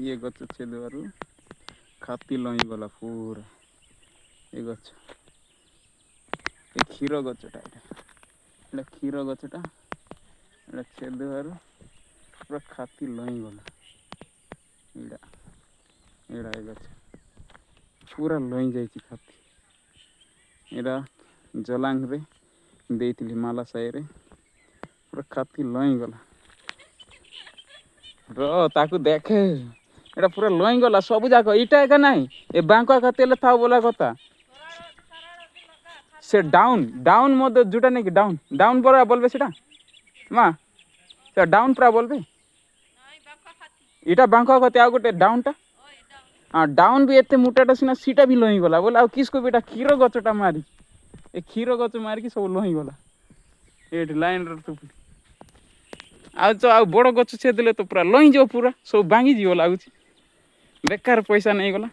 ये गच छेदु खाती लई गला पूरा ये गच ये क्षीर गचटा एटा क्षीर गचटा एटा छेदु पूरा खाती लई गला एड़ा एड़ा ये गच पूरा लई जाई खाती एड़ा जलांग रे देइथिली माला साई रे पूरा खाती लई गला रो ताकू देखे एटा पूरा लई गला सब जाक इटा एका नाही ए बांका खातेले था बोला कथा से डाउन डाउन मत जुटा नहीं कि डाउन डाउन पर बोलबे सेटा मां से डाउन पर बोलबे इटा बांका खाते आ गोटे डाउन टा हां डाउन भी एते मोटाटा सिना सीटा भी लई गला बोला किसको बेटा क्षीर गचटा मारी ए क्षीर गच मारी कि सब लई गला एट लाइन रो तो आ तो आ बड़ गच छेदले तो पूरा लई जो पूरा सब भांगी जीव लागुची बेकार पैसा नहीं गला।